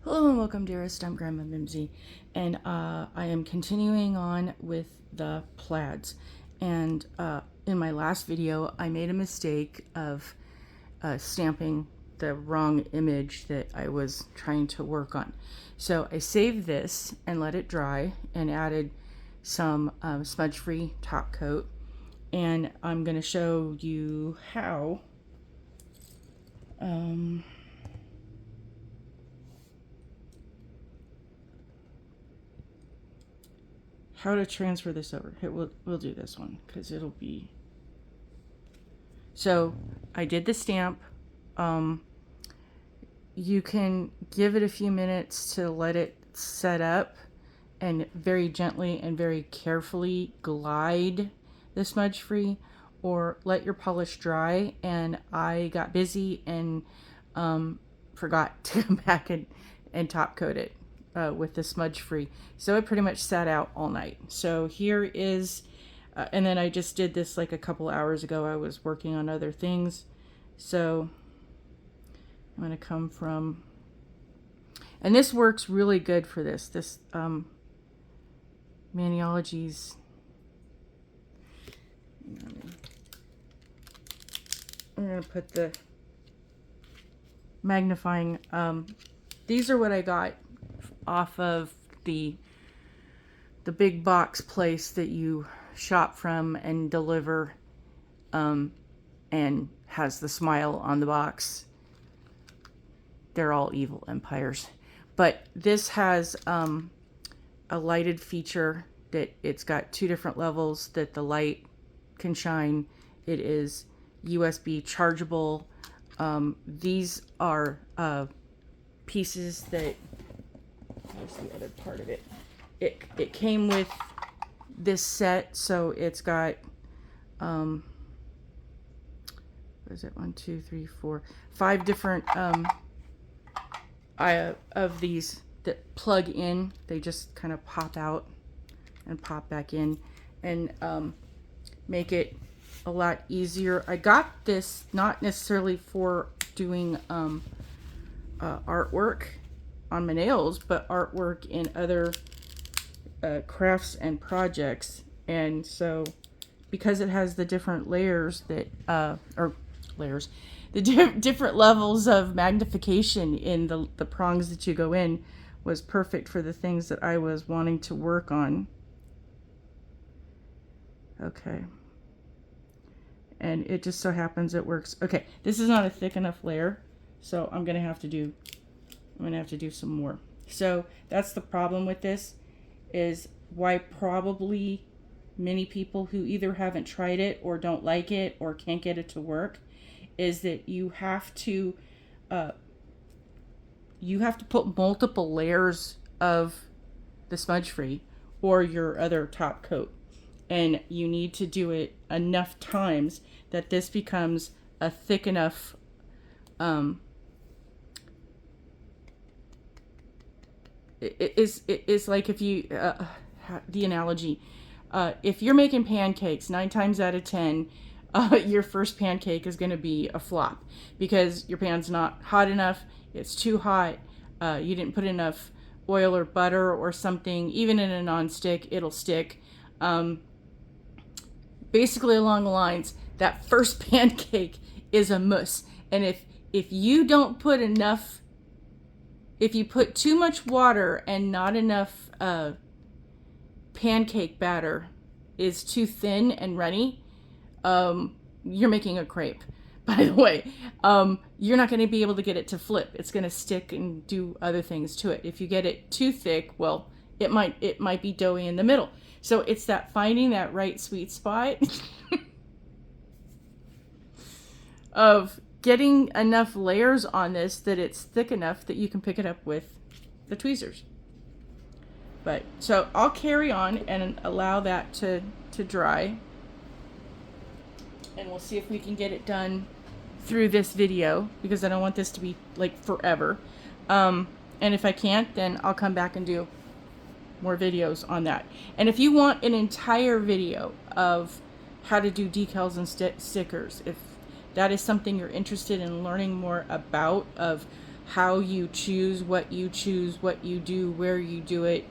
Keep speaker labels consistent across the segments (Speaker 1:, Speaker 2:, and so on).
Speaker 1: Hello and welcome, dearest. I'm Grandma Mimsy, and I am continuing on with the plaids. And in my last video, I made a mistake of stamping the wrong image that I was trying to work on. So I saved this and let it dry and added some smudge-free top coat. And I'm going to show you how to transfer this over. Here, we'll do this one because it'll be. So I did the stamp. You can give it a few minutes to let it set up and very gently and very carefully glide the smudge free, or let your polish dry. And I got busy and forgot to come back and top coat it with the smudge free. So it pretty much sat out all night. So here is, and then I just did this like a couple hours ago. I was working on other things. So I'm going to come from, and this works really good for this. This Maniology's, I'm going to put the magnifying, these are what I got off of the big box place that you shop from and deliver, and has the smile on the box. They're all evil empires, but this has a lighted feature that it's got two different levels that the light can shine. It is USB chargeable. These are pieces that, here's the other part of it. It came with this set, so it's got what is it, 1, 2, 3, 4, 5 different of these that plug in. They just kind of pop out and pop back in, and make it a lot easier. I got this not necessarily for doing artwork on my nails, but artwork in other crafts and projects. And so because it has the different layers that the different levels of magnification in the prongs that you go in, was perfect for the things that I was wanting to work on. Okay. And it just so happens it works. Okay, this is not a thick enough layer, so I'm gonna have to do some more. So that's the problem with this, is why probably many people who either haven't tried it or don't like it or can't get it to work, is that you have to put multiple layers of the smudge free or your other top coat, and you need to do it enough times that this becomes a thick enough it is like, if you the analogy, if you're making pancakes, 9 times out of 10 your first pancake is going to be a flop because your pan's not hot enough, it's too hot, you didn't put enough oil or butter or something. Even in a non-stick, it'll stick. Basically along the lines, that first pancake is a mousse. And if you don't put enough, if you put too much water and not enough pancake batter is too thin and runny, you're making a crepe. By the way, you're not going to be able to get it to flip. It's going to stick and do other things to it. If you get it too thick, well, it might be doughy in the middle. So it's that finding that right sweet spot of getting enough layers on this that it's thick enough that you can pick it up with the tweezers. But so I'll carry on and allow that to dry, and we'll see if we can get it done through this video, because I don't want this to be like forever. And if I can't, then I'll come back and do more videos on that. And if you want an entire video of how to do decals and stickers, if that is something you're interested in learning more about, of how you choose, what you do, where you do it.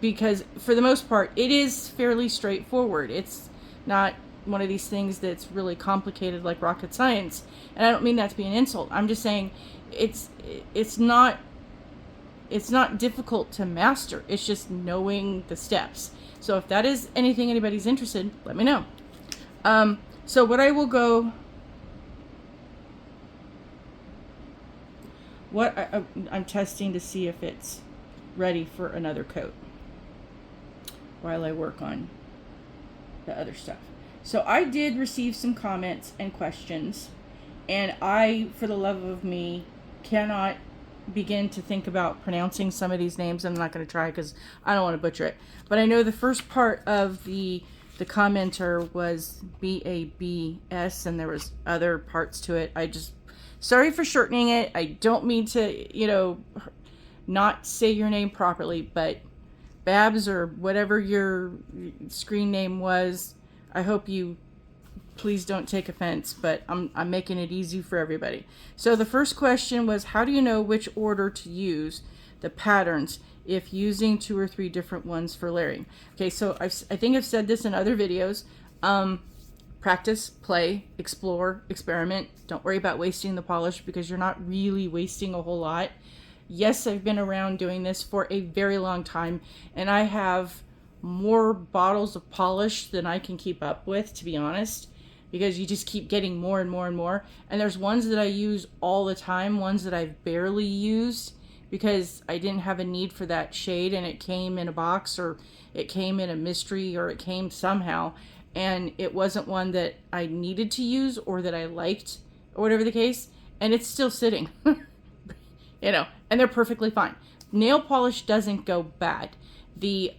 Speaker 1: Because for the most part, it is fairly straightforward. It's not one of these things that's really complicated like rocket science. And I don't mean that to be an insult. I'm just saying it's not difficult to master. It's just knowing the steps. So if that is anything anybody's interested in, let me know. So what I will go, I'm testing to see if it's ready for another coat while I work on the other stuff. So I did receive some comments and questions, and I, for the love of me, cannot begin to think about pronouncing some of these names. I'm not going to try because I don't want to butcher it. But I know the first part of the commenter was BABS, and there was other parts to it. Sorry for shortening it. I don't mean to, not say your name properly, but Babs, or whatever your screen name was, I hope you please don't take offense, but I'm making it easy for everybody. So the first question was, how do you know which order to use the patterns if using 2 or 3 different ones for layering? Okay, so I think I've said this in other videos. Practice, play, explore, experiment. Don't worry about wasting the polish, because you're not really wasting a whole lot. Yes, I've been around doing this for a very long time, and I have more bottles of polish than I can keep up with, to be honest, because you just keep getting more and more and more. And there's ones that I use all the time, ones that I've barely used because I didn't have a need for that shade, and it came in a box, or it came in a mystery, or it came somehow, and it wasn't one that I needed to use or that I liked, or whatever the case, and it's still sitting. And they're perfectly fine. Nail polish doesn't go bad. The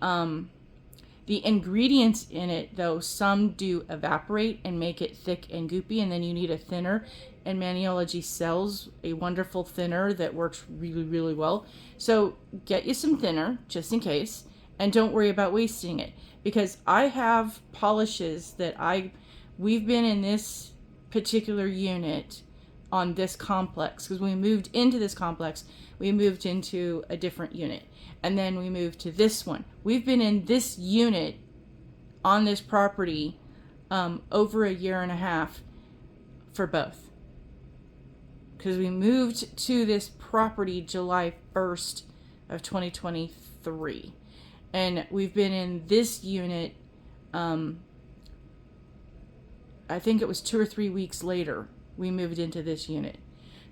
Speaker 1: ingredients in it, though, some do evaporate and make it thick and goopy, and then you need a thinner. And Maniology sells a wonderful thinner that works really, really well. So get you some thinner, just in case, and don't worry about wasting it. Because I have polishes that we've been in this particular unit on this complex, because we moved into this complex, we moved into a different unit, and then we moved to this one. We've been in this unit on this property over a year and a half for both, because we moved to this property July 1st of 2023, and we've been in this unit I think it was 2 or 3 weeks later we moved into this unit.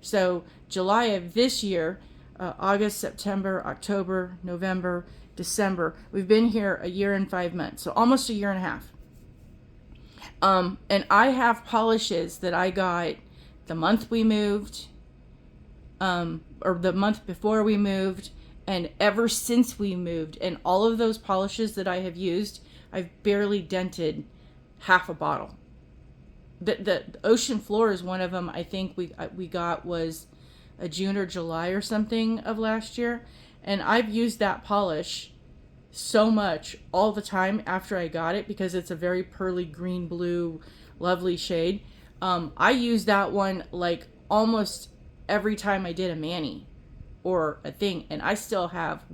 Speaker 1: So July of this year, August, September, October, November, December, we've been here a year and 5 months, so almost a year and a half. And I have polishes that I got the month we moved, or the month before we moved, and ever since we moved. And all of those polishes that I have used, I've barely dented half a bottle. The Ocean Floor is one of them. I think we got was a June or July or something of last year, and I've used that polish so much all the time after I got it, because it's a very pearly green blue lovely shade. I use that one like almost every time I did a mani or a thing, and I still have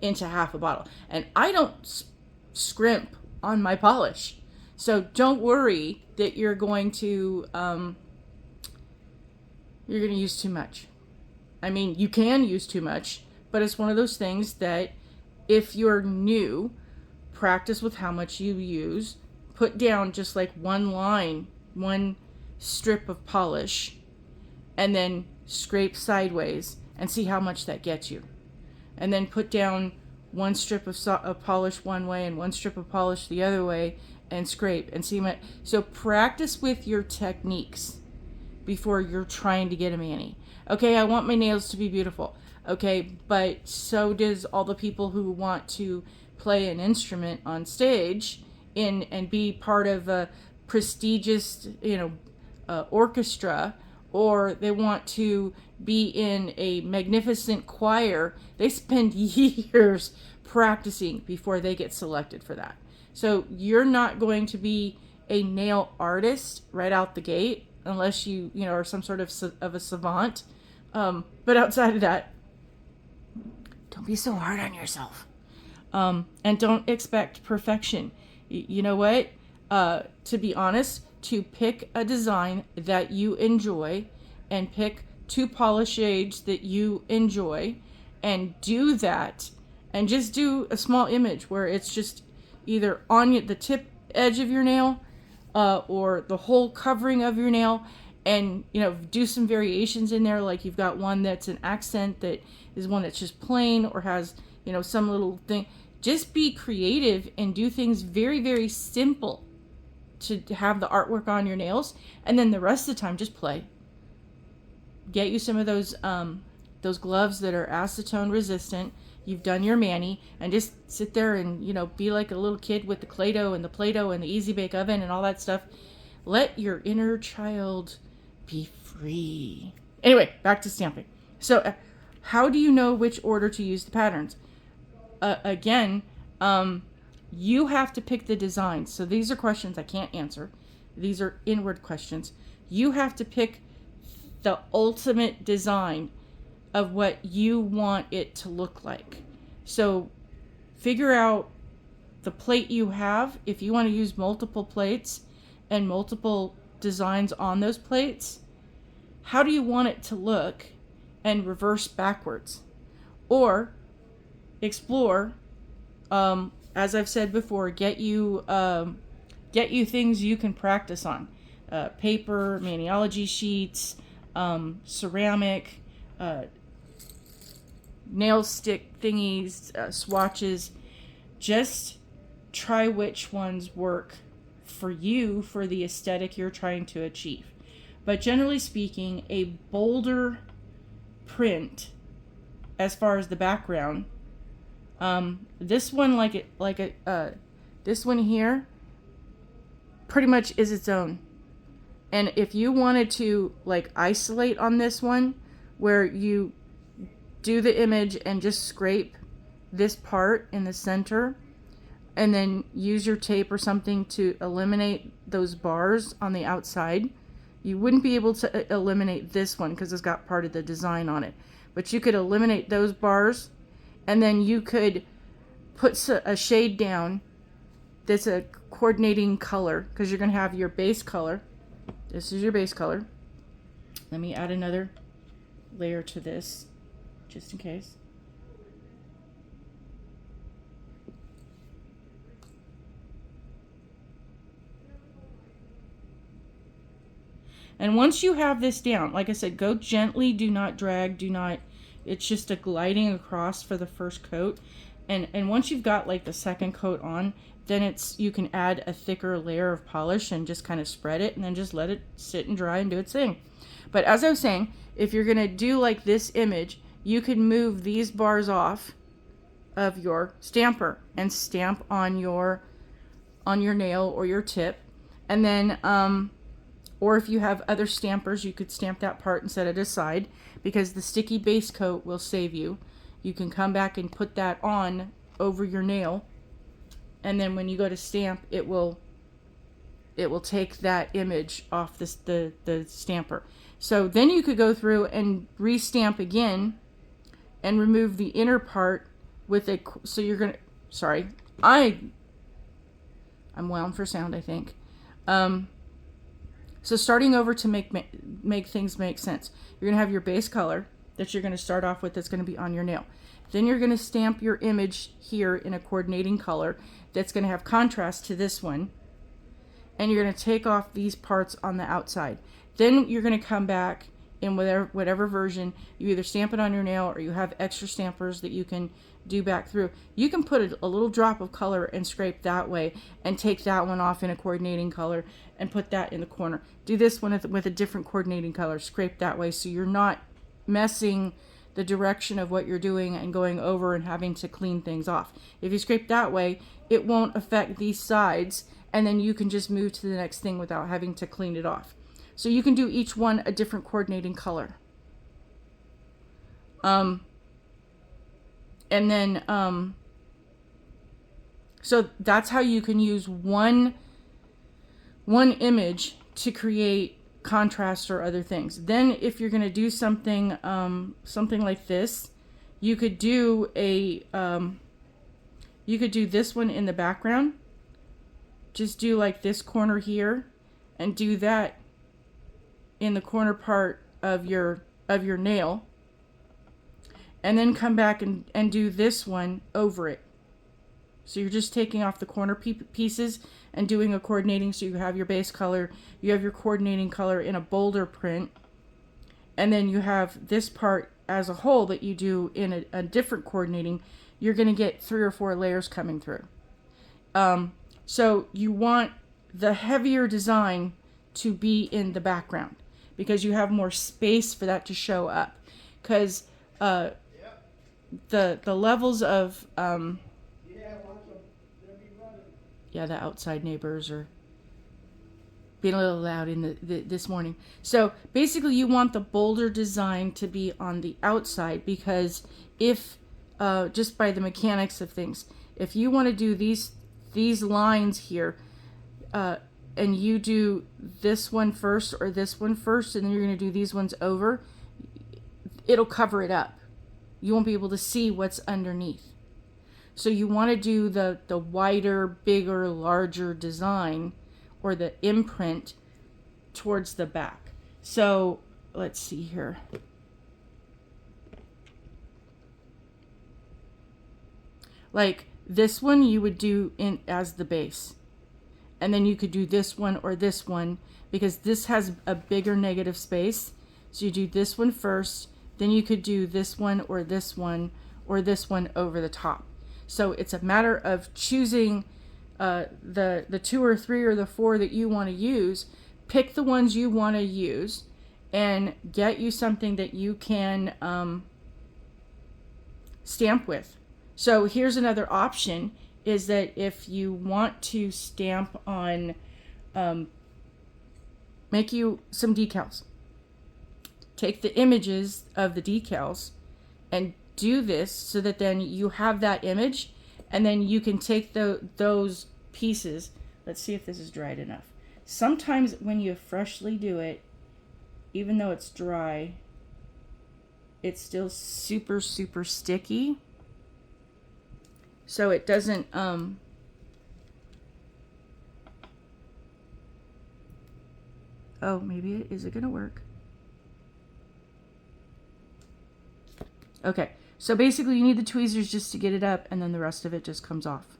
Speaker 1: into half a bottle, and I don't scrimp on my polish. So don't worry that you're going to use too much. I mean, you can use too much, but it's one of those things that if you're new, practice with how much you use. Put down just like one strip of polish, and then scrape sideways and see how much that gets you. And then put down one strip of polish one way and one strip of polish the other way, and scrape and see what. So practice with your techniques before you're trying to get a mani. Okay, I want my nails to be beautiful. Okay, but so does all the people who want to play an instrument on stage and be part of a prestigious, orchestra, or they want to be in a magnificent choir. They spend years practicing before they get selected for that. So you're not going to be a nail artist right out the gate. unless you know are some sort of a savant. But outside of that, don't be so hard on yourself. And don't expect perfection. You know what? To be honest, to pick a design that you enjoy and pick two polish shades that you enjoy and do that, and just do a small image where it's just either on the tip edge of your nail or the whole covering of your nail, and do some variations in there, like you've got one that's an accent, that is one that's just plain, or has some little thing. Just be creative and do things very, very simple to have the artwork on your nails, and then the rest of the time just play. Get you some of those gloves that are acetone resistant. You've done your mani, and just sit there and be like a little kid with the Play-Doh and the Play-Doh and the Easy Bake Oven and all that stuff. Let your inner child be free. Anyway, back to stamping. So how do you know which order to use the patterns? Again, you have to pick the designs. So these are questions I can't answer. These are inward questions. You have to pick the ultimate design of what you want it to look like. So figure out the plate you have. If you want to use multiple plates and multiple designs on those plates, how do you want it to look, and reverse backwards? Or explore, as I've said before, get you things you can practice on. Paper, maniology sheets, ceramic, nail stick thingies, swatches. Just try which ones work for you, for the aesthetic you're trying to achieve. But generally speaking, a bolder print as far as the background, this one, this one here pretty much is its own. And if you wanted to isolate on this one, where you do the image and just scrape this part in the center, and then use your tape or something to eliminate those bars on the outside, you wouldn't be able to eliminate this one because it's got part of the design on it. But you could eliminate those bars, and then you could put a shade down that's a coordinating color, because you're going to have your base color. This is your base color. Let me add another layer to this, just in case. And once you have this down, like I said, go gently, do not drag, it's just a gliding across for the first coat. And once you've got the second coat on, then you can add a thicker layer of polish and just kind of spread it, and then just let it sit and dry and do its thing. But as I was saying, if you're going to do this image, you can move these bars off of your stamper and stamp on your nail or your tip. And then or if you have other stampers, you could stamp that part and set it aside, because the sticky base coat will save you. You can come back and put that on over your nail, and then when you go to stamp, it will take that image off the stamper. So then you could go through and re-stamp again and remove the inner part with so you're gonna, sorry, I'm wound for sound, I think. So starting over to make things make sense, you're going to have your base color that you're going to start off with, that's going to be on your nail. Then you're going to stamp your image here in a coordinating color that's going to have contrast to this one. And you're going to take off these parts on the outside. Then you're going to come back in whatever version. You either stamp it on your nail, or you have extra stampers that you can do back through. You can put a little drop of color and scrape that way, and take that one off in a coordinating color and put that in the corner. Do this one with a different coordinating color, scrape that way, so you're not messing the direction of what you're doing and going over and having to clean things off. If you scrape that way, it won't affect these sides, and then you can just move to the next thing without having to clean it off. So you can do each one a different coordinating color. And then, so that's how you can use one image to create contrast or other things. Then if you're going to do something something like this, you could do you could do this one in the background. Just do like this corner here and do that in the corner part of your nail, and then come back and do this one over it. So you're just taking off the corner pieces and doing a coordinating, so you have your base color, you have your coordinating color in a bolder print, and then you have this part as a whole that you do in a different coordinating. You're going to get 3 or 4 layers coming through. So you want the heavier design to be in the background because you have more space for that to show up. Because the levels of yeah, the outside neighbors are being a little loud in this morning. So basically you want the bolder design to be on the outside, because if just by the mechanics of things, if you want to do these lines here and you do this one first or this one first, and then you're going to do these ones over, it'll cover it up. You won't be able to see what's underneath. So you want to do the wider, bigger, larger design or the imprint towards the back. So let's see here. Like this one you would do in as the base. And then you could do this one or this one because this has a bigger negative space. So you do this one first, then you could do this one or this one or this one over the top. So it's a matter of choosing the 2 or 3 or the 4 that you want to use. Pick the ones you want to use and get you something that you can stamp with. So here's another option, is that if you want to stamp on, make you some decals. Take the images of the decals and do this so that then you have that image, and then you can take those pieces. Let's see if this is dried enough. Sometimes when you freshly do it, even though it's dry, it's still super, super sticky. So it doesn't, oh, maybe is it gonna work? Okay, so basically you need the tweezers just to get it up, and then the rest of it just comes off.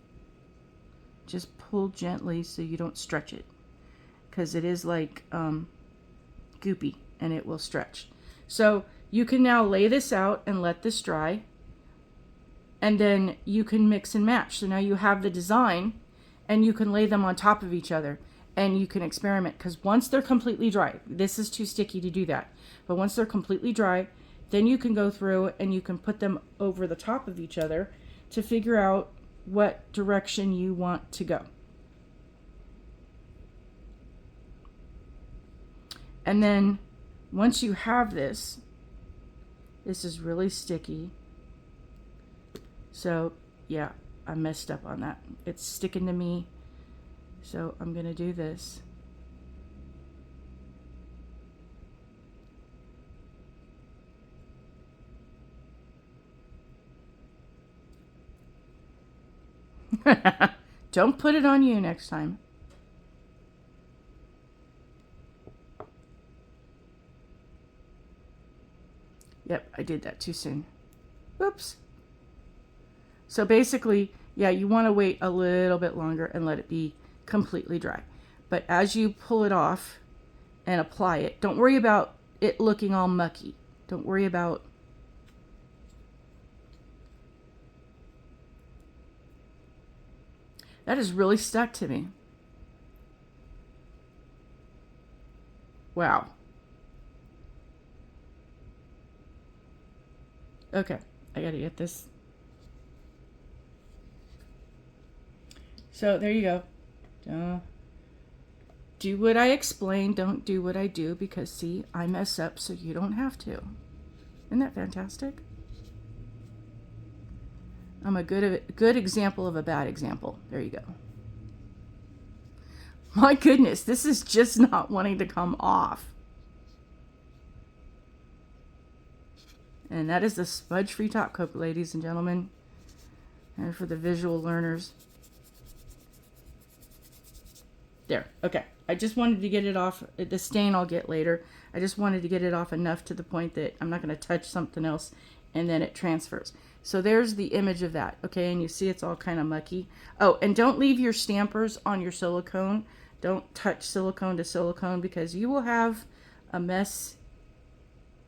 Speaker 1: Just pull gently so you don't stretch it, because it is like goopy and it will stretch. So you can now lay this out and let this dry, and then you can mix and match. So now you have the design and you can lay them on top of each other and you can experiment, because once they're completely dry, this is too sticky to do that, but once they're completely dry, then you can go through and you can put them over the top of each other to figure out what direction you want to go. And then once you have this, this is really sticky. So yeah, I messed up on that. It's sticking to me. So I'm gonna do this. Don't put it on you next time. Yep, I did that too soon. Oops. So basically, yeah, you want to wait a little bit longer and let it be completely dry. But as you pull it off and apply it, don't worry about it looking all mucky. Don't worry about that. Is really stuck to me. Wow. Okay, I gotta get this. So there you go. Do what I explain, don't do what I do, because see, I mess up so you don't have to. Isn't that fantastic? I'm a good example of a bad example. There you go. My goodness, this is just not wanting to come off. And that is the smudge-free top coat, ladies and gentlemen. And for the visual learners. There. Okay. I just wanted to get it off. The stain I'll get later. I just wanted to get it off enough to the point that I'm not going to touch something else and then it transfers. So there's the image of that. Okay. And you see it's all kind of mucky. Oh, and don't leave your stampers on your silicone. Don't touch silicone to silicone because you will have a mess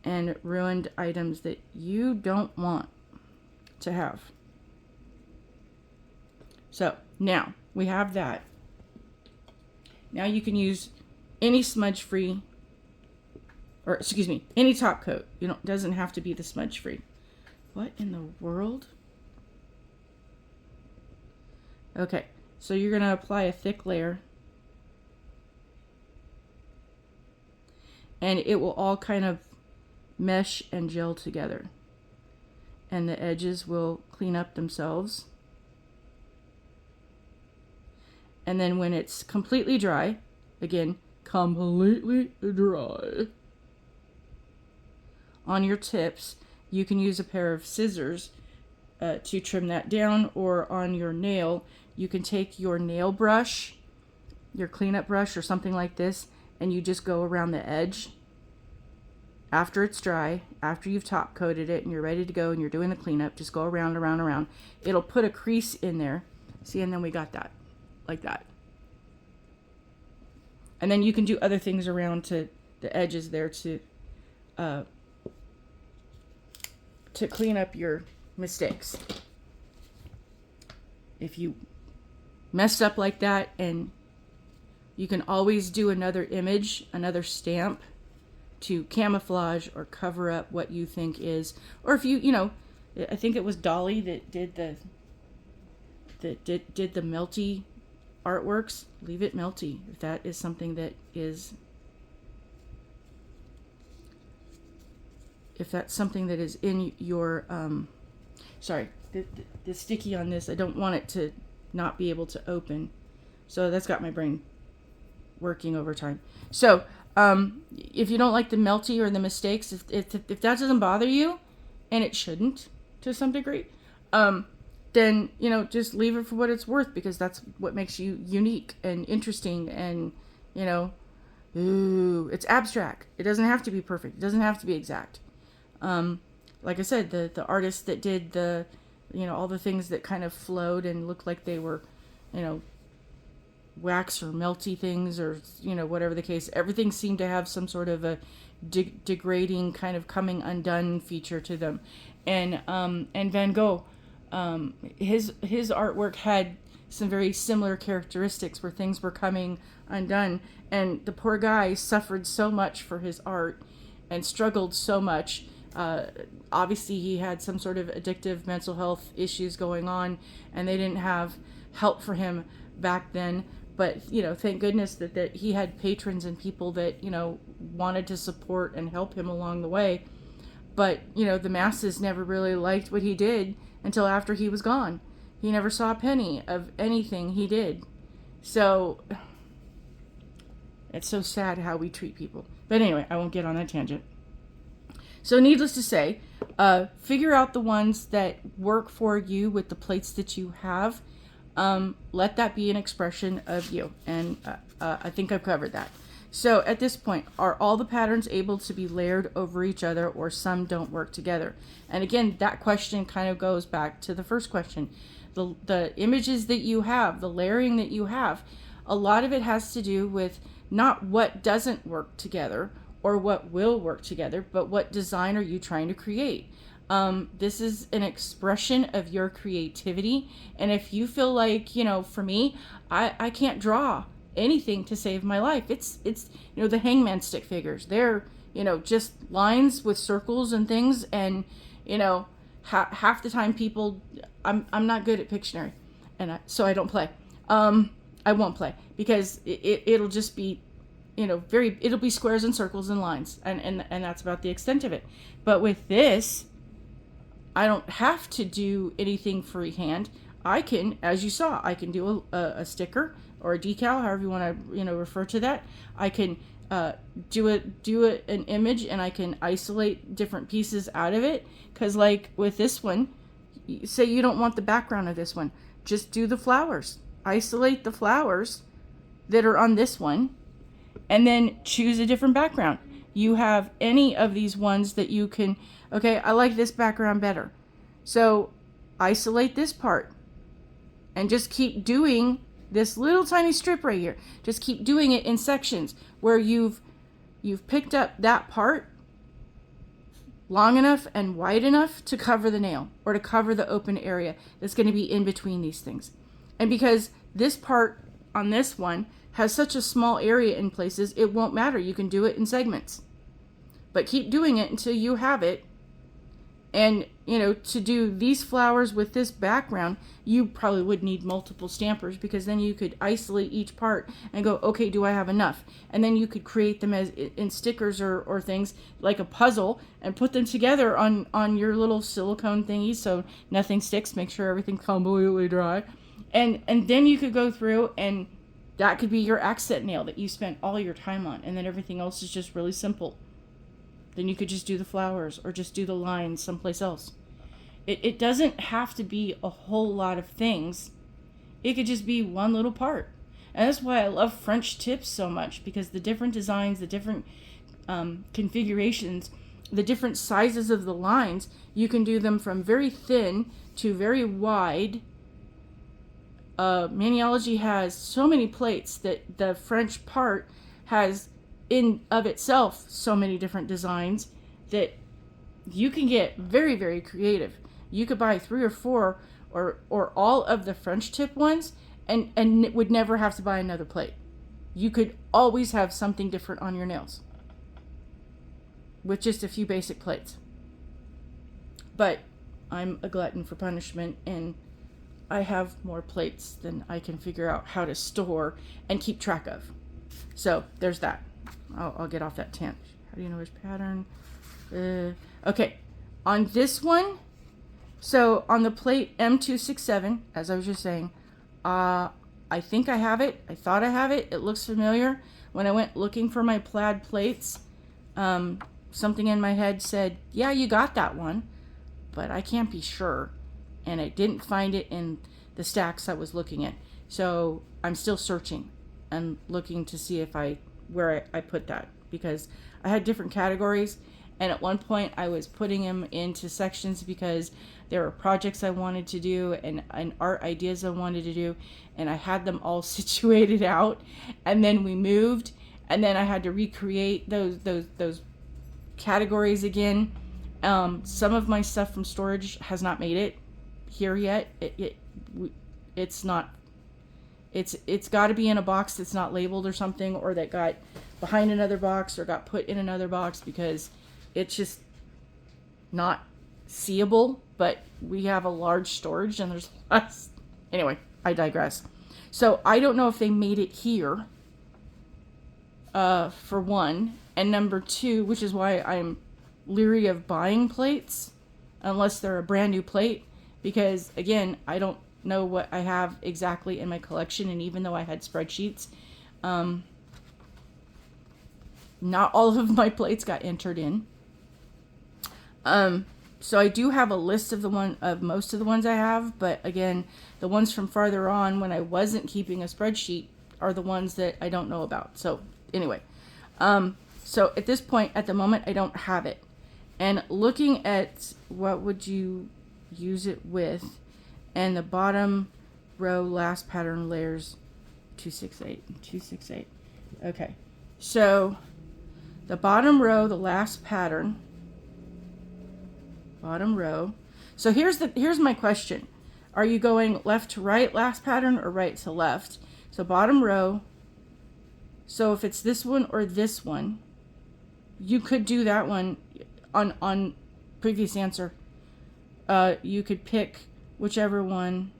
Speaker 1: and ruined items that you don't want to have. So now we have that. Now you can use any smudge-free, or excuse me, any top coat. Doesn't have to be the smudge-free. What in the world? Okay, so you're going to apply a thick layer. And it will all kind of mesh and gel together. And the edges will clean up themselves. And then when it's completely dry, again, completely dry, on your tips, you can use a pair of scissors to trim that down, or on your nail, you can take your nail brush, your cleanup brush or something like this, and you just go around the edge after it's dry, after you've top coated it and you're ready to go and you're doing the cleanup, just go around, around, around. It'll put a crease in there. See, and then we got that. Like that. And then you can do other things around to the edges there to clean up your mistakes. If you messed up like that, and you can always do another image, another stamp to camouflage or cover up what you think is, or if I think it was Dolly that did the melty artworks. Leave it melty if that is something that is, if that's something that is in your sorry, the sticky on this, I don't want it to not be able to open, so that's got my brain working overtime. So if you don't like the melty or the mistakes, if that doesn't bother you, and it shouldn't to some degree, then just leave it for what it's worth, because that's what makes you unique and interesting, and it's abstract. It doesn't have to be perfect. It doesn't have to be exact. Like I said, the artist that did the all the things that kind of flowed and looked like they were wax or melty things, or whatever the case, everything seemed to have some sort of a degrading kind of coming undone feature to them. And Van Gogh, his artwork had some very similar characteristics where things were coming undone, and the poor guy suffered so much for his art and struggled so much. Obviously he had some sort of addictive mental health issues going on, and they didn't have help for him back then, but thank goodness that he had patrons and people that wanted to support and help him along the way. But the masses never really liked what he did until after he was gone. He never saw a penny of anything he did. So it's so sad how we treat people. But anyway, I won't get on that tangent. So needless to say, figure out the ones that work for you with the plates that you have. Let that be an expression of you. And I think I've covered that. So at this point, are all the patterns able to be layered over each other, or some don't work together? And again, that question kind of goes back to the first question. The images that you have, the layering that you have, a lot of it has to do with not what doesn't work together or what will work together, but what design are you trying to create? This is an expression of your creativity. And if you feel like, for me, I can't draw anything to save my life. It's the hangman stick figures. They're, just lines with circles and things. And, half the time people, I'm not good at Pictionary, and so I don't play. I won't play because it'll just be, it'll be squares and circles and lines. And that's about the extent of it. But with this, I don't have to do anything freehand. I can, as you saw, I can do a sticker or a decal, however you want to, refer to that. I can an image, and I can isolate different pieces out of it. Because like with this one, say you don't want the background of this one, just do the flowers. Isolate the flowers that are on this one, and then choose a different background. You have any of these ones that you can, okay, I like this background better. So isolate this part and just keep doing this little tiny strip right here. Just keep doing it in sections where you've picked up that part long enough and wide enough to cover the nail or to cover the open area that's going to be in between these things. And because this part on this one has such a small area in places, it won't matter. You can do it in segments. But keep doing it until you have it. And, you know, to do these flowers with this background, you probably would need multiple stampers, because then you could isolate each part and go, okay, do I have enough? And then you could create them as in stickers or things like a puzzle and put them together on your little silicone thingy so nothing sticks. Make sure everything's completely dry. And then you could go through, and that could be your accent nail that you spent all your time on, and then everything else is just really simple. Then you could just do the flowers or just do the lines someplace else. It doesn't have to be a whole lot of things. It could just be one little part. And that's why I love French tips so much, because the different designs, the different configurations, the different sizes of the lines, you can do them from very thin to very wide. Maniology has so many plates that the French part has in of itself so many different designs that you can get very, very creative. You could buy 3 or 4 or all of the French tip ones and would never have to buy another plate. You could always have something different on your nails with just a few basic plates. But I'm a glutton for punishment, and I have more plates than I can figure out how to store and keep track of. So there's that. I'll get off that tangent. How do you know which pattern? Okay, on this one, so on the plate M267, as I was just saying, I think I have it. I thought I have it. It looks familiar. When I went looking for my plaid plates, something in my head said, yeah, you got that one, but I can't be sure. And I didn't find it in the stacks I was looking at. So I'm still searching and looking to see if where I put that, because I had different categories, and at one point I was putting them into sections because there were projects I wanted to do and art ideas I wanted to do, and I had them all situated out, and then we moved, and then I had to recreate those categories again. Some of my stuff from storage has not made it here yet. It's not. It's got to be in a box that's not labeled or something, or that got behind another box or got put in another box, because it's just not seeable. But we have a large storage and there's less. Anyway, I digress. So I don't know if they made it here, for one, and number two, which is why I'm leery of buying plates unless they're a brand new plate, because again, I don't know what I have exactly in my collection, and even though I had spreadsheets, not all of my plates got entered in. So I do have a list of most of the ones I have, but again, the ones from farther on when I wasn't keeping a spreadsheet are the ones that I don't know about. So anyway, so at this point, at the moment, I don't have it. And looking at what would you use it with, and the bottom row last pattern layers 268. Okay, so the bottom row, the last pattern, bottom row. So here's my question: are you going left to right last pattern or right to left? So bottom row. So if it's this one or this one, you could do that one on previous answer. You could pick whichever one.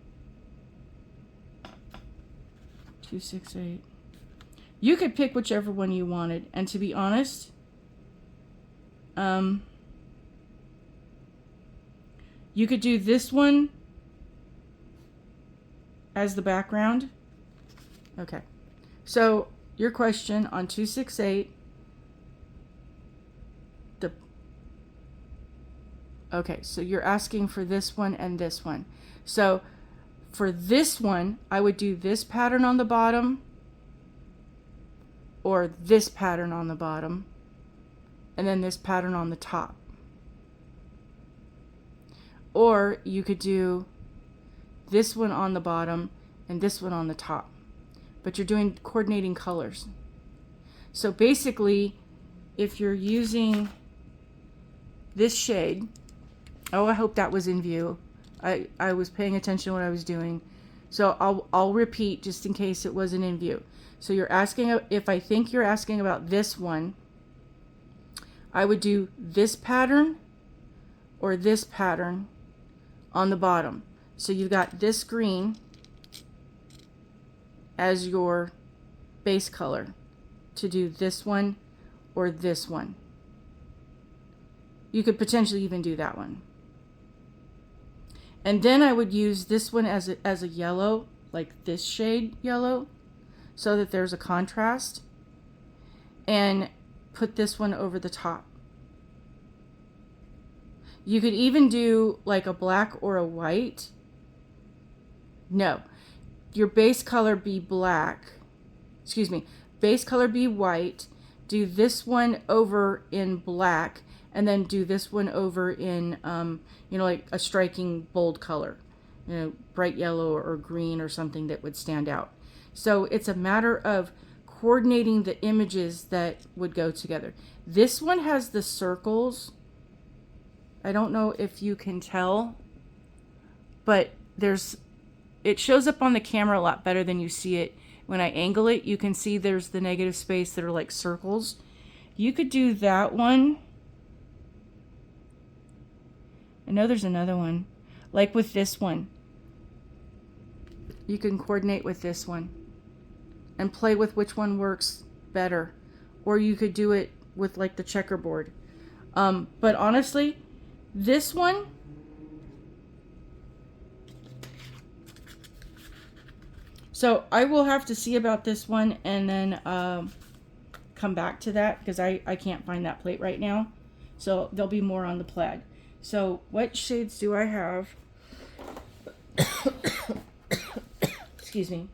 Speaker 1: 268. You could pick whichever one you wanted, and to be honest, you could do this one as the background. Okay, so your question on 268 Okay, so you're asking for this one and this one. So for this one, I would do this pattern on the bottom or this pattern on the bottom and then this pattern on the top. Or you could do this one on the bottom and this one on the top. But you're doing coordinating colors. So basically, if you're using this shade, oh, I hope that was in view. I was paying attention to what I was doing. So I'll repeat just in case it wasn't in view. So you're asking, if I think you're asking about this one, I would do this pattern or this pattern on the bottom. So you've got this green as your base color to do this one or this one. You could potentially even do that one. And then I would use this one as a yellow, like this shade yellow, so that there's a contrast. And put this one over the top. You could even do like a black or a white. No, your base color be black. Excuse me, base color be white. Do this one over in black, and then do this one over in, like a striking bold color, bright yellow or green or something that would stand out. So it's a matter of coordinating the images that would go together. This one has the circles. I don't know if you can tell, but it shows up on the camera a lot better than you see it. When I angle it, you can see there's the negative space that are like circles. You could do that one. I know there's another one. Like with this one. You can coordinate with this one and play with which one works better. Or you could do it with like the checkerboard. But honestly, this one, so I will have to see about this one and then come back to that because I can't find that plate right now. So there'll be more on the plaid. So what shades do I have? Excuse me.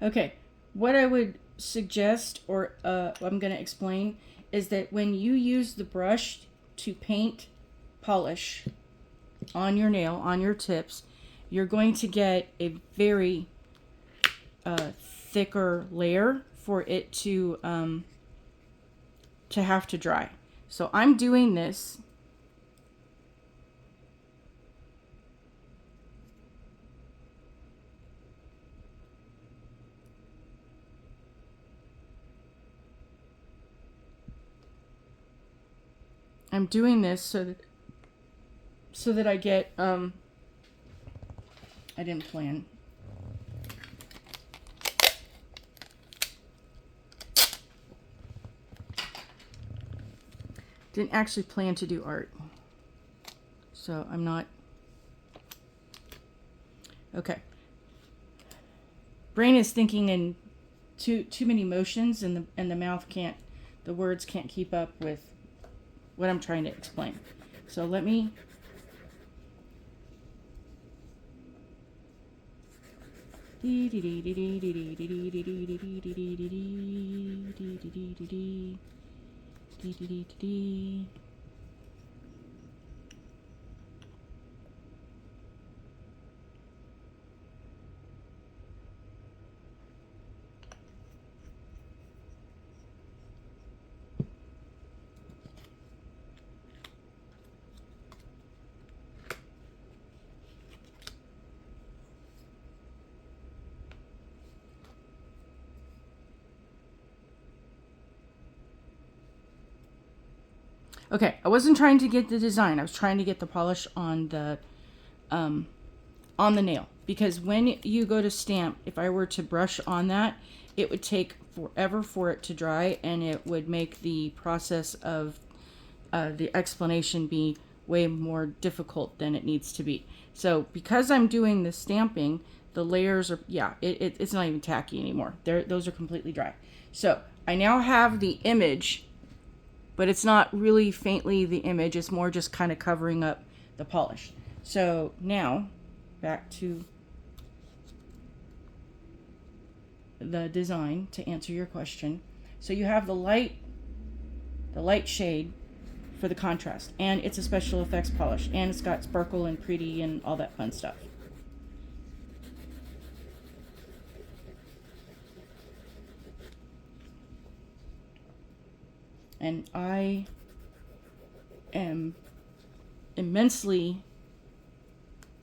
Speaker 1: Okay, what I would suggest, or I'm going to explain, is that when you use the brush to paint polish on your nail, on your tips, you're going to get a very thicker layer for it to have to dry. So I'm doing this. I'm doing this so that I get, I didn't plan. Didn't actually plan to do art. So I'm not, okay. Brain is thinking in too many motions and the mouth can't, the words can't keep up with what I'm trying to explain. So let me Okay, I wasn't trying to get the design. I was trying to get the polish on the nail, because when you go to stamp, if I were to brush on that, it would take forever for it to dry, and it would make the process of the explanation be way more difficult than it needs to be. So because I'm doing the stamping, the layers are, yeah, it's not even tacky anymore. Those are completely dry. So I now have the image, but it's not really faintly the image. It's more just kind of covering up the polish. So now back to the design to answer your question. So you have the light shade for the contrast, and it's a special effects polish, and it's got sparkle and pretty and all that fun stuff. And I am immensely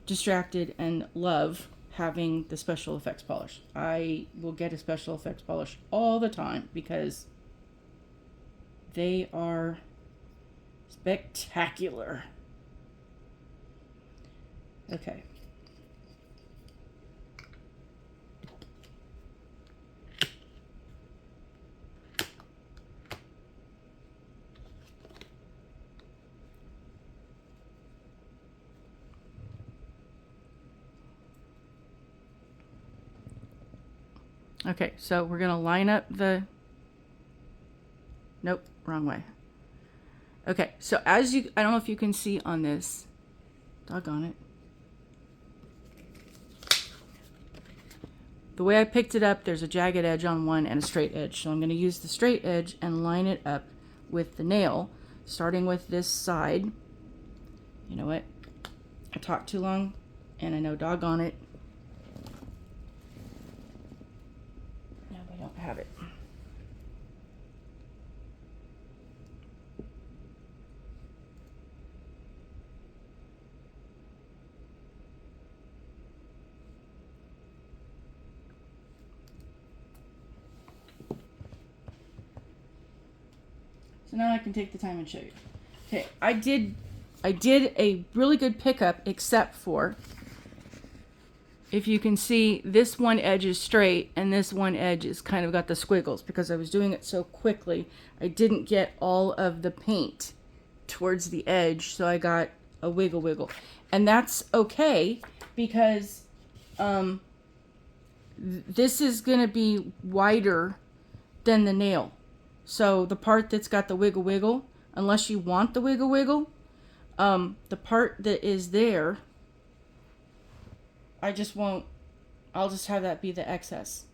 Speaker 1: distracted and love having the special effects polish. I will get a special effects polish all the time because they are spectacular. Okay. Okay, so we're gonna line up the, nope, wrong way. Okay, so as you, I don't know if you can see on this, doggone it. The way I picked it up, there's a jagged edge on one and a straight edge. So I'm gonna use the straight edge and line it up with the nail, starting with this side. You know what? I talked too long, and I know, doggone it. No, we don't have it. So now I can take the time and show you. Okay, I did a really good pickup, except for, if you can see, this one edge is straight and this one edge is kind of got the squiggles, because I was doing it so quickly. I didn't get all of the paint towards the edge, so I got a wiggle. And that's okay, because this is going to be wider than the nail. So the part that's got the wiggle, unless you want the wiggle, the part that is there, I'll just have that be the excess.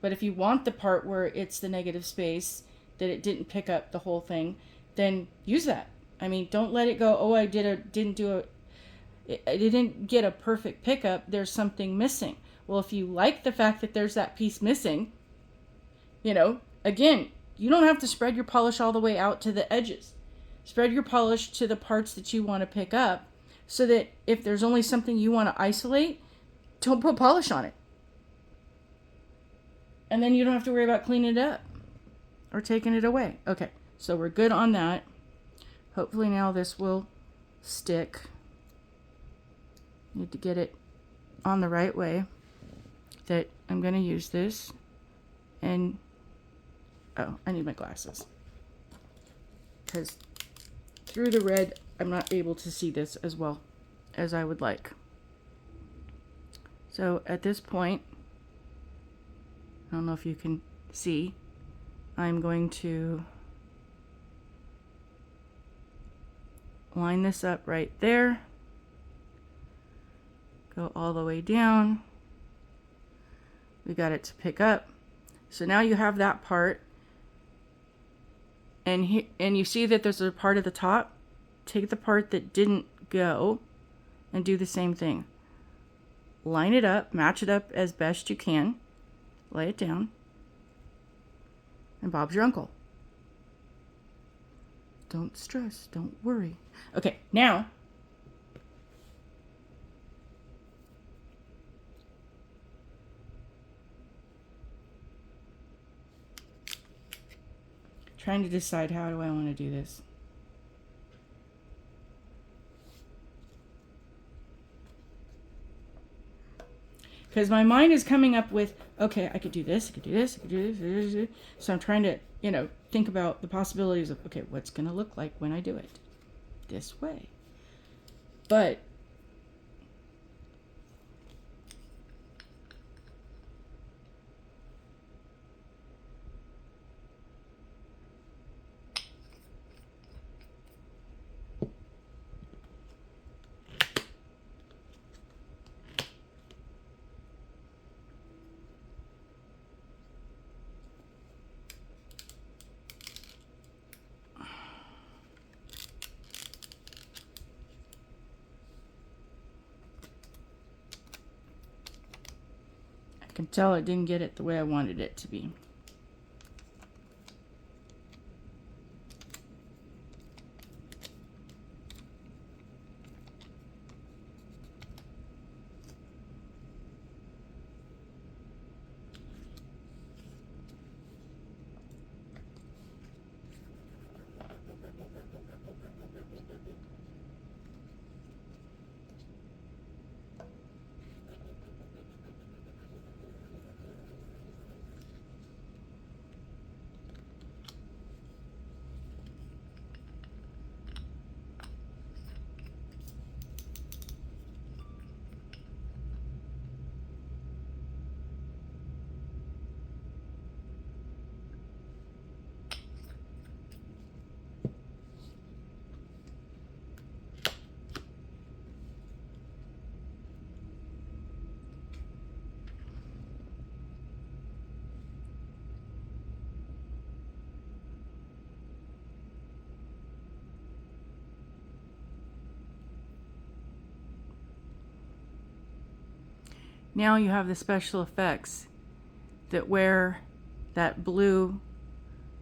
Speaker 1: But if you want the part where it's the negative space, that it didn't pick up the whole thing, then use that. I mean, don't let it go, oh, I didn't get a perfect pickup, there's something missing. Well, if you like the fact that there's that piece missing, again, you don't have to spread your polish all the way out to the edges. Spread your polish to the parts that you want to pick up, so that if there's only something you want to isolate, don't put polish on it. And then you don't have to worry about cleaning it up or taking it away. Okay, so we're good on that. Hopefully now this will stick. Need to get it on the right way. That I'm going to use this. And oh, I need my glasses, because through the red, I'm not able to see this as well as I would like. So at this point, I don't know if you can see, I'm going to line this up right there, go all the way down. We got it to pick up. So now you have that part. And you see that there's a part at the top. Take the part that didn't go and do the same thing. Line it up, match it up as best you can, lay it down, and Bob's your uncle. Don't stress, don't worry. Okay, now trying to decide, how do I want to do this? because my mind is coming up with, okay, I could do this, I could do this, I could do this. So I'm trying to, think about the possibilities of, okay, what's going to look like when I do it this way. But I can tell it didn't get it the way I wanted it to be. Now you have the special effects that where that blue,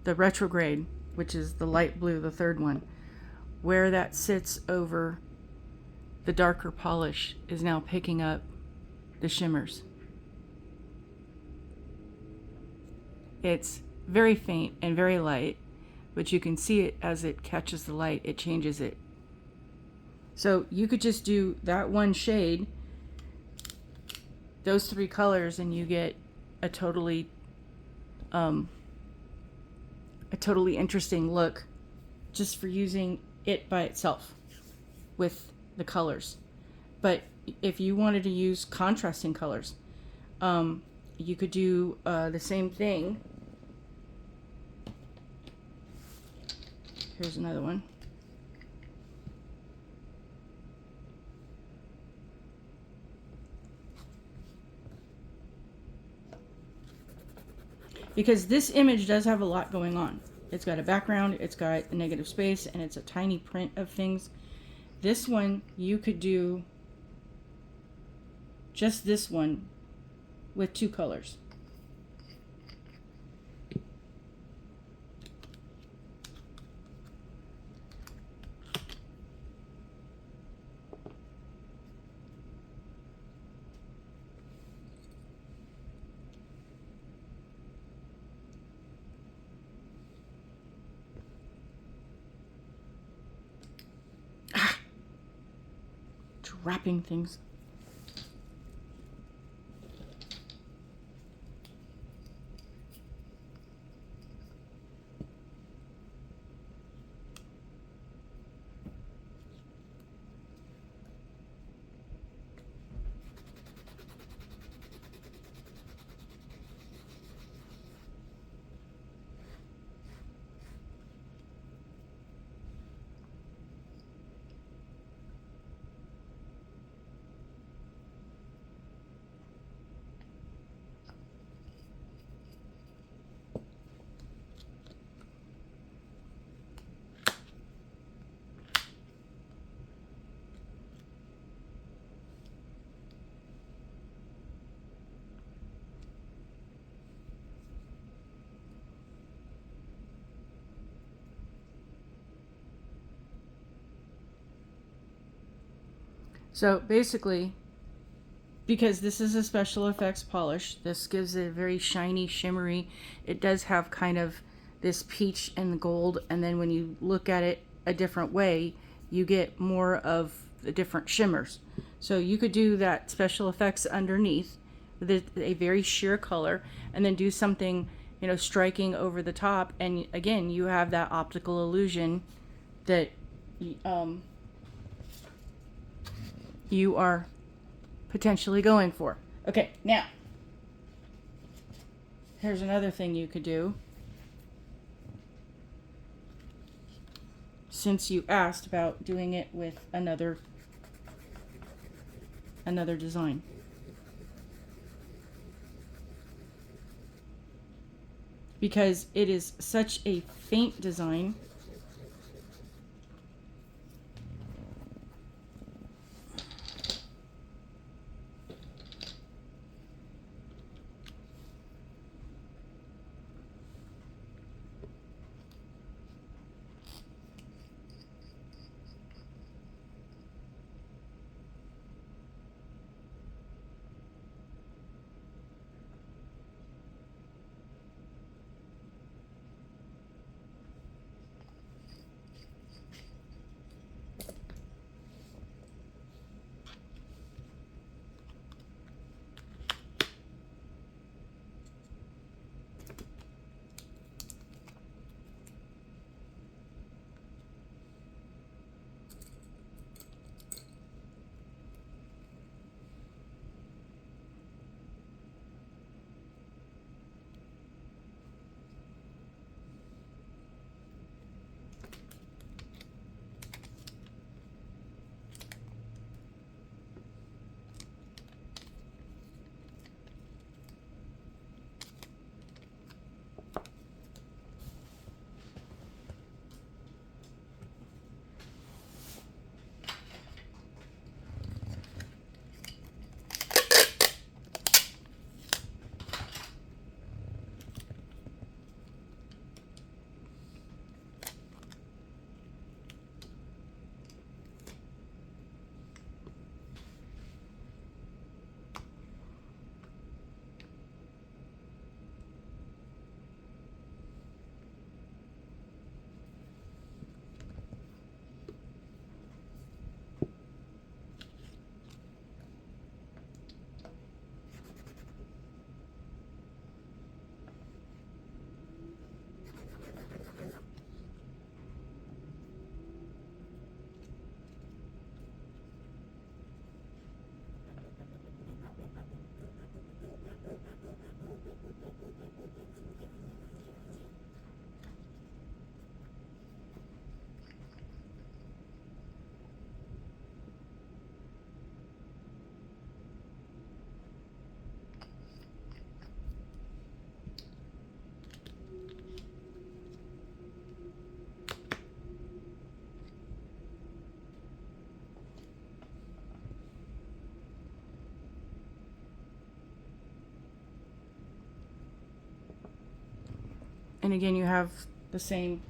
Speaker 1: the retrograde, which is the light blue, the third one, where that sits over the darker polish is now picking up the shimmers. It's very faint and very light, but you can see it as it catches the light, it changes it. So you could just do that one shade, those three colors, and you get a totally interesting look just for using it by itself with the colors. But if you wanted to use contrasting colors, you could do the same thing. Here's another one. Because this image does have a lot going on. It's got a background, it's got a negative space, and it's a tiny print of things. This one, you could do just this one with two colors. Wrapping things. So basically, because this is a special effects polish, this gives it a very shiny, shimmery. It does have kind of this peach and gold, and then when you look at it a different way, you get more of the different shimmers. So you could do that special effects underneath with a very sheer color, and then do something, you know, striking over the top, and again, you have that optical illusion that you are potentially going for. Okay, now here's another thing you could do. Since you asked about doing it with another design. Because it is such a faint design, and again, you have the same.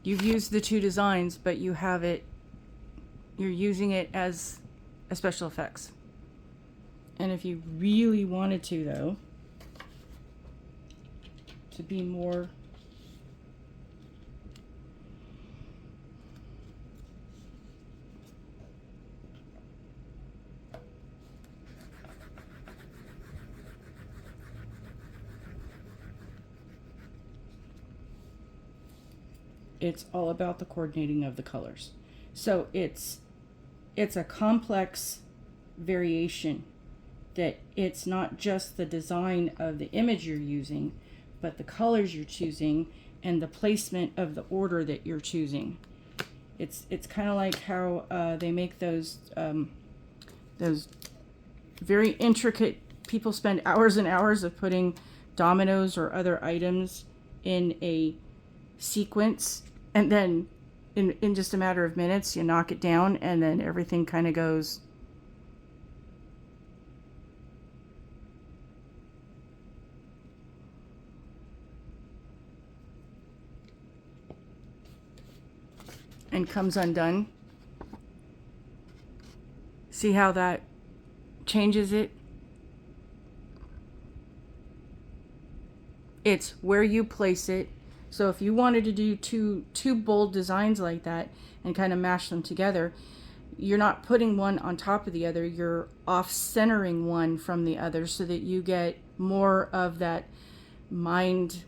Speaker 1: You've used the two designs, but you have it, you're using it as a special effects. And if you really wanted to, though, to be more it's all about the coordinating of the colors. So it's a complex variation, that it's not just the design of the image you're using, but the colors you're choosing and the placement of the order that you're choosing. It's kind of like how they make those very intricate, people spend hours and hours of putting dominoes or other items in a sequence, and then in just a matter of minutes you knock it down, and then everything kind of goes and comes undone. See how that changes it? It's where you place it. So if you wanted to do two bold designs like that and kind of mash them together, you're not putting one on top of the other, you're off centering one from the other so that you get more of that mind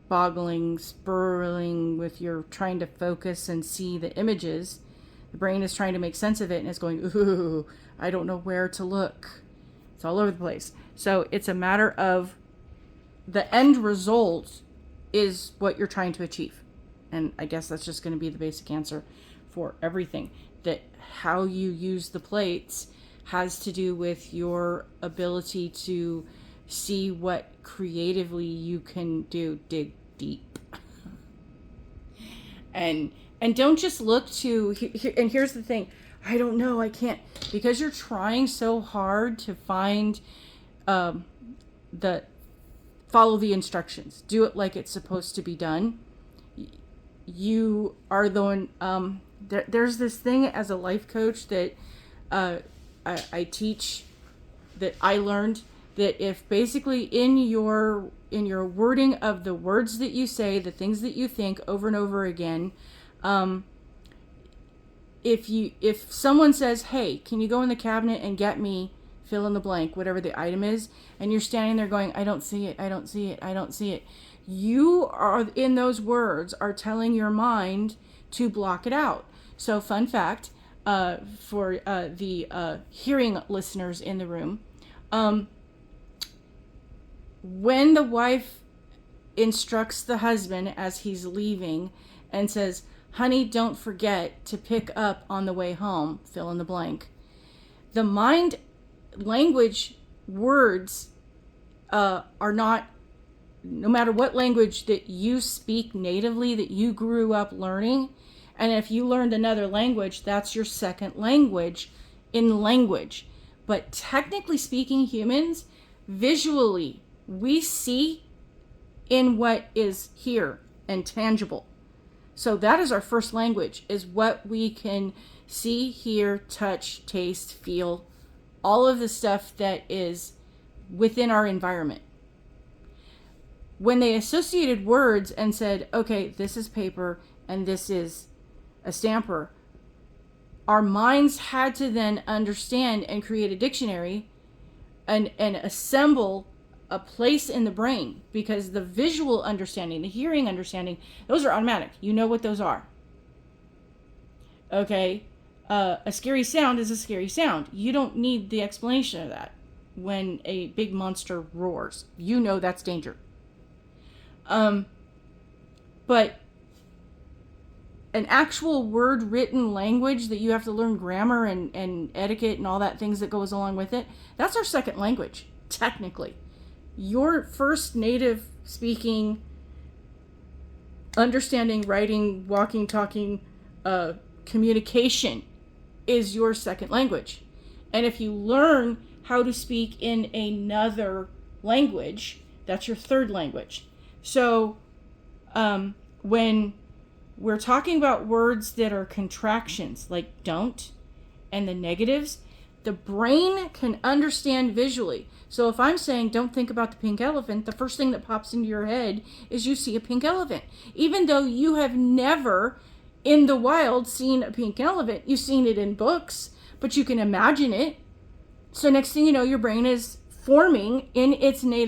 Speaker 1: boggling, spiraling with your trying to focus and see the images. The brain is trying to make sense of it and it's going, ooh, I don't know where to look. It's all over the place. So it's a matter of the end result is what you're trying to achieve. And I guess that's just going to be the basic answer for everything. That how you use the plates has to do with your ability to see what creatively you can do. Dig deep. And don't just look to, and here's the thing, I don't know, I can't, because you're trying so hard to find the follow the instructions, do it like it's supposed to be done. You are the one, there's this thing as a life coach that I teach, that I learned, that if basically in your wording of the words that you say, the things that you think over and over again, if someone says, hey, can you go in the cabinet and get me fill in the blank, whatever the item is, and you're standing there going, I don't see it, I don't see it, I don't see it. You are, in those words, are telling your mind to block it out. So fun fact, for the hearing listeners in the room, when the wife instructs the husband as he's leaving and says, honey, don't forget to pick up on the way home, fill in the blank. The mind language words are not, no matter what language that you speak natively, that you grew up learning, and if you learned another language, that's your second language in language. But technically speaking, humans, visually, we see in what is here and tangible. So that is our first language, is what we can see, hear, touch, taste, feel, all of the stuff that is within our environment. When they associated words and said, okay, this is paper and this is a stamper, our minds had to then understand and create a dictionary and assemble a place in the brain, because the visual understanding, the hearing understanding, those are automatic. You know what those are. Okay, a scary sound is a scary sound. You don't need the explanation of that. When a big monster roars, you know that's danger. But an actual word written language that you have to learn grammar and etiquette and all that things that goes along with it, that's our second language, technically. Your first native speaking, understanding, writing, walking, talking, communication is your second language. And if you learn how to speak in another language, that's your third language. So when we're talking about words that are contractions, like don't, and the negatives, the brain can understand visually. So if I'm saying don't think about the pink elephant, the first thing that pops into your head is you see a pink elephant. Even though you have never in the wild seen a pink elephant, you've seen it in books, but you can imagine it. So next thing you know, your brain is forming in its native